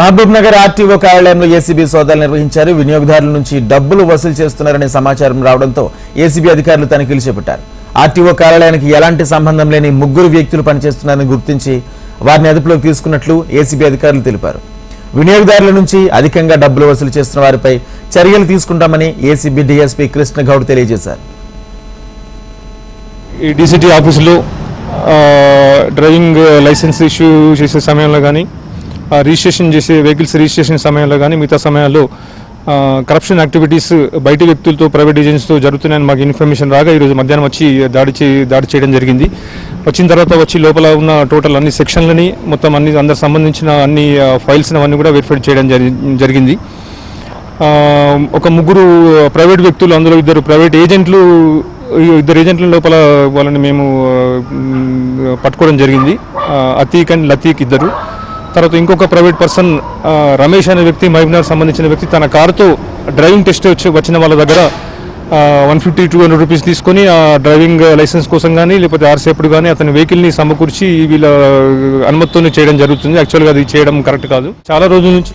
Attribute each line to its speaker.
Speaker 1: Mahabub Nagar RTO కార్యాలయంలో ACB సోదాలు నిర్వహించారు. వినియోగదారుల నుంచి డబ్బులు వసూలు చేస్తున్నారనే సమాచారం రావడంతో ఏసీబీ అధికారులు తనిఖీలు చేపట్టారు. ఆర్టీఓ కార్యాలయానికి ఎలాంటి సంబంధం లేని 3 వ్యక్తులు పనిచేస్తున్నారని గుర్తించి వారిని అదుపులోకి తీసుకున్నట్లు ఏసీబీ అధికారులు తెలిపారు. వినియోగదారుల నుంచి అధికంగా డబ్బులు వసూలు చేస్తున్న వారిపై చర్యలు తీసుకుంటామని ఏసీబీ డీఎస్పీ కృష్ణ గౌడ్ తెలియజేశారు.
Speaker 2: ఈ డీసీటీ ఆఫీసులో డ్రైవింగ్ లైసెన్స్ ఇష్యూ చేసే సమయంలో కానీ రిజిస్ట్రేషన్ చేసే వెహికల్స్ రిజిస్ట్రేషన్ సమయంలో కానీ మిగతా సమయాల్లో కరప్షన్ యాక్టివిటీస్ బయట వ్యక్తులతో ప్రైవేట్ ఏజెంట్స్తో జరుగుతున్నాయని మాకు ఇన్ఫర్మేషన్ రాగా ఈరోజు మధ్యాహ్నం వచ్చి దాడి చేయడం జరిగింది. వచ్చిన తర్వాత వచ్చి లోపల ఉన్న టోటల్ అన్ని సెక్షన్లని మొత్తం అందరికి సంబంధించిన అన్ని ఫైల్స్ అవన్నీ కూడా వెరిఫై చేయడం జరిగింది. ఒక 3 ప్రైవేట్ వ్యక్తులు, అందులో 2 ప్రైవేట్ ఏజెంట్లు, 2 ఏజెంట్ల లోపల వాళ్ళని మేము పట్టుకోవడం జరిగింది. అతీక్ అండ్ లతీక్ 2. తర్వాత ఇంకొక ప్రైవేట్ పర్సన్ రమేష్ అనే వ్యక్తి, మహబూబ్నగర్ సంబంధించిన వ్యక్తి, తన కారుతో డ్రైవింగ్ టెస్ట్ వచ్చిన వాళ్ళ దగ్గర 150-200 రూపీస్ తీసుకొని ఆ డ్రైవింగ్ లైసెన్స్ కోసం కానీ లేకపోతే ఆర్సేపుడు కానీ అతని వెహికల్ని సమకూర్చి వీళ్ళ అనుమతితోనే చేయడం జరుగుతుంది. యాక్చువల్గా అది చేయడం కరెక్ట్ కాదు. చాలా రోజుల నుంచి